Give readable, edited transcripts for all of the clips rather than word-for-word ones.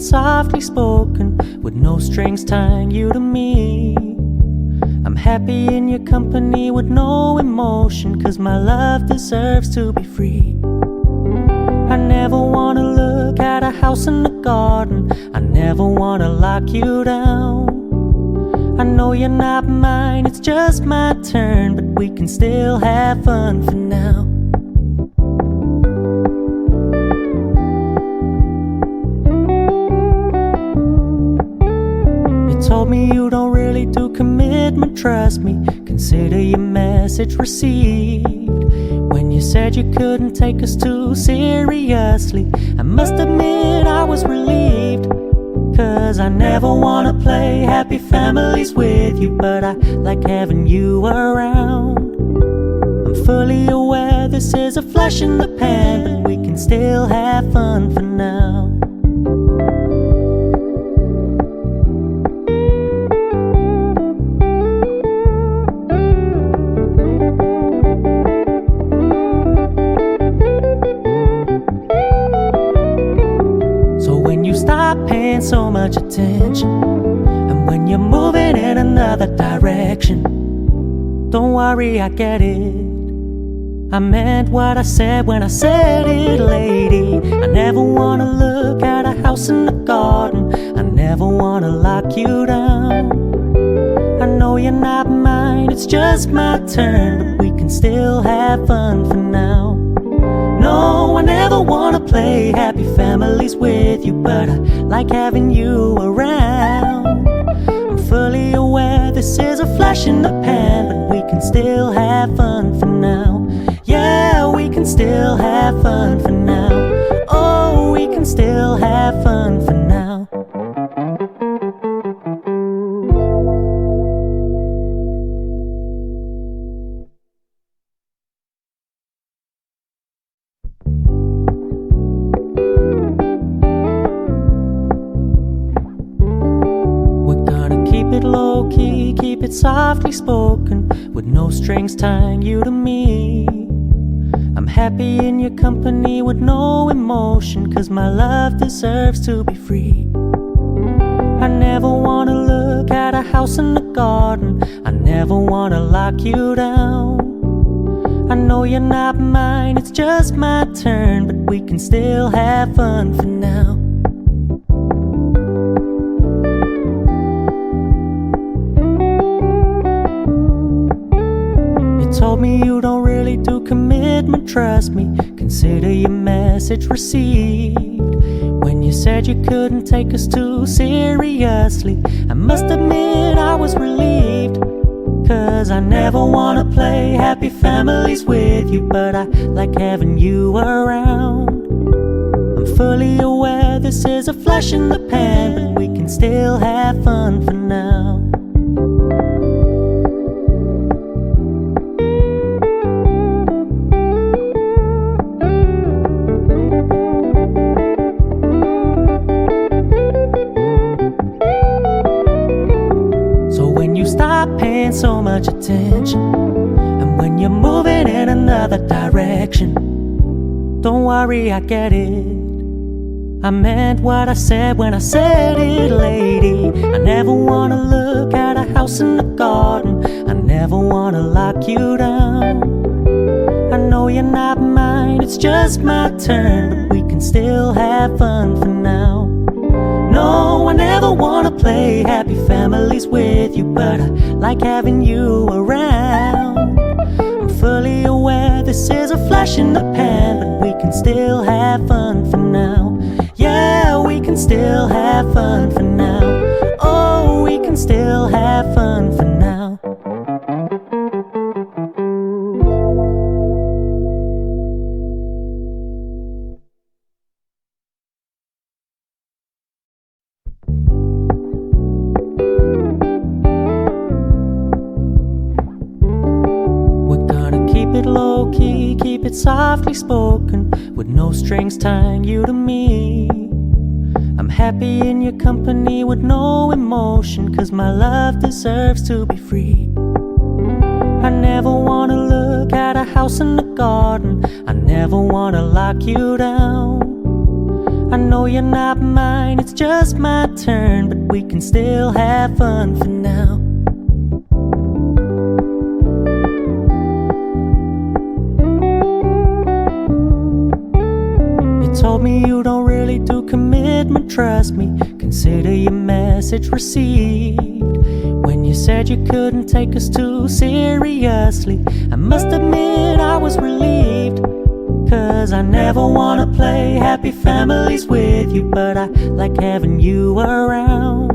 softly spoken, with no strings tying you to me. I'm happy in your company with no emotion, 'cause my love deserves to be free. I never wanna look at a house in the garden, I never wanna lock you down. I know you're not mine, it's just my turn, but we can still have fun for now. You told me you don't really do commitment, trust me, consider your message received. When you said you couldn't take us too seriously, I must admit I was relieved. 'Cause I never wanna play happy families with you, but I like having you around. I'm fully aware this is a flash in the pan, but we can still have fun for now. Stop paying so much attention, and when you're moving in another direction, don't worry, I get it. I meant what I said when I said it, lady. I never wanna look at a house in the garden, I never wanna lock you down. I know you're not mine, it's just my turn, but we can still have fun for now. No, I never wanna play happy families with you, but I like having you around. I'm fully aware this is a flash in the pan, but we can still have fun for now. Yeah, we can still have fun for now. Oh, we can still have fun for now. Low-key, keep it softly spoken, with no strings tying you to me. I'm happy in your company with no emotion, 'cause my love deserves to be free. I never wanna look at a house in the garden, I never wanna lock you down. I know you're not mine, it's just my turn, but we can still have fun for now. Told me you don't really do commitment, trust me, consider your message received. When you said you couldn't take us too seriously, I must admit I was relieved. 'Cause I never wanna play happy families with you, but I like having you around. I'm fully aware this is a flash in the pan, but we can still have fun for now. Stop paying so much attention, and when you're moving in another direction, don't worry, I get it. I meant what I said when I said it, lady. I never wanna look at a house in the garden, I never wanna lock you down. I know you're not mine, it's just my turn, but we can still have fun for now. No, I never wanna play happy families with you, but I like having you around. I'm fully aware this is a flash in the pan, but we can still have fun for now. Yeah, we can still have fun for now. Oh, we can still have fun for now. Low-key, keep it softly spoken, with no strings tying you to me. I'm happy in your company with no emotion, 'cause my love deserves to be free. I never wanna look at a house in the garden, I never wanna lock you down. I know you're not mine, it's just my turn, but we can still have fun for now. You told me you don't really do commitment, trust me, consider your message received. When you said you couldn't take us too seriously, I must admit I was relieved. 'Cause I never wanna play happy families with you, but I like having you around.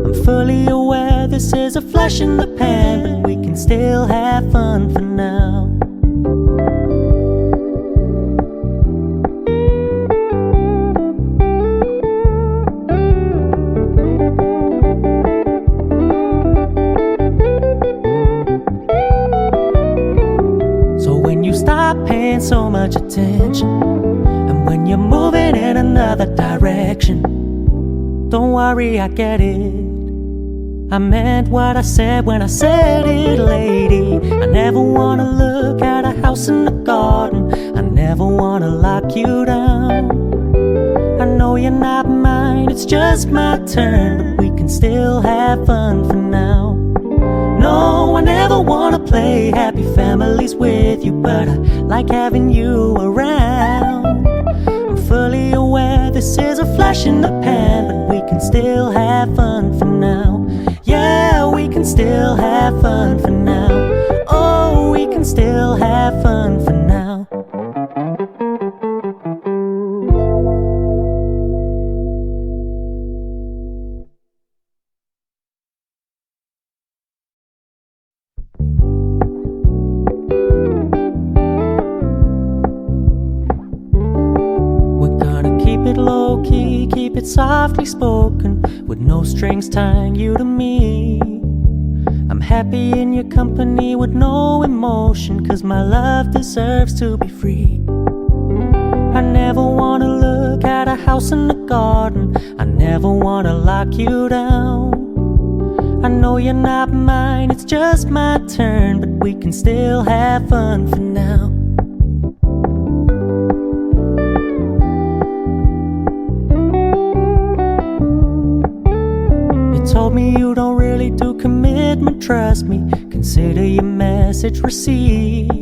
I'm fully aware this is a flash in the pan, but we can still have fun for now. Stop paying so much attention, and when you're moving in another direction, don't worry, I get it. I meant what I said when I said it, lady. I never wanna look at a house in the garden, I never wanna lock you down. I know you're not mine, it's just my turn, but we can still have fun for now. No, I never wanna play happy families with you, but I like having you around. I'm fully aware this is a flash in the pan, but we can still have fun for now. Yeah, we can still have fun for now. Oh, we can still have fun for now. Low-key, keep it softly spoken, with no strings tying you to me. I'm happy in your company with no emotion, 'cause my love deserves to be free. I never wanna look at a house in the garden, I never wanna lock you down. I know you're not mine, it's just my turn, but we can still have fun for now. Told me you don't really do commitment, trust me, consider your message received.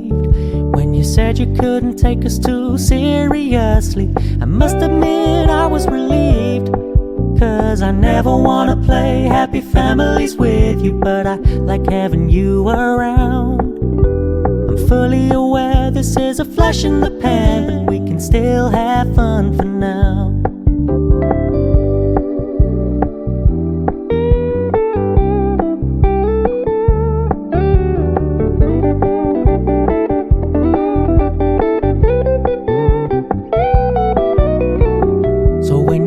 When you said you couldn't take us too seriously, I must admit I was relieved. 'Cause I never wanna play happy families with you, but I like having you around. I'm fully aware this is a flash in the pan, but we can still have fun for now.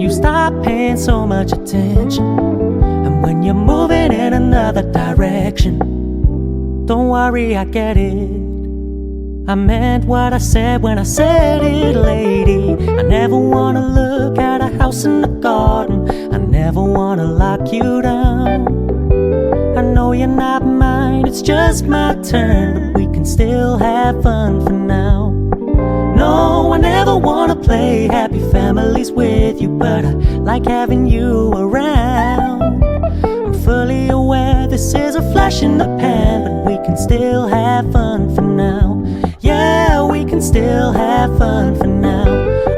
Stop paying so much attention, and when you're moving in another direction, don't worry, I get it. I meant what I said when I said it, lady. I never wanna look at a house in the garden, I never wanna lock you down. I know you're not mine, it's just my turn, but we can still have fun for now. No, I never wanna play happy families with you, but I like having you around. I'm fully aware this is a flash in the pan, but we can still have fun for now. Yeah, we can still have fun for now.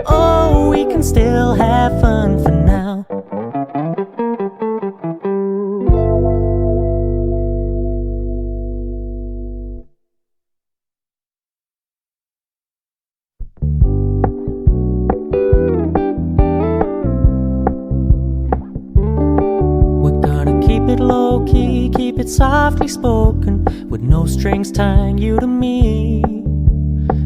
Oh, we can still have fun for now. Low-key, keep it softly spoken, with no strings tying you to me.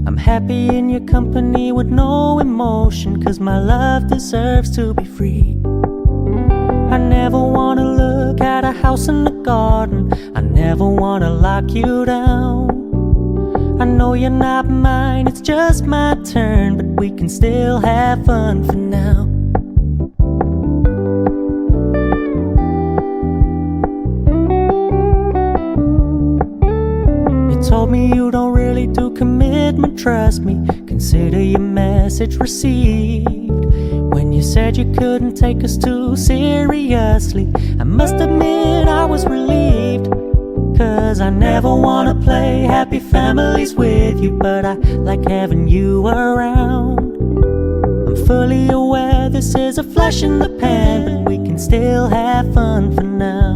I'm happy in your company with no emotion, 'cause my love deserves to be free. I never wanna look at a house in the garden, I never wanna lock you down. I know you're not mine, it's just my turn, but we can still have fun for now. Told me you don't really do commitment, trust me, consider your message received. When you said you couldn't take us too seriously, I must admit I was relieved. 'Cause I never wanna play happy families with you, but I like having you around. I'm fully aware this is a flash in the pan, but we can still have fun for now.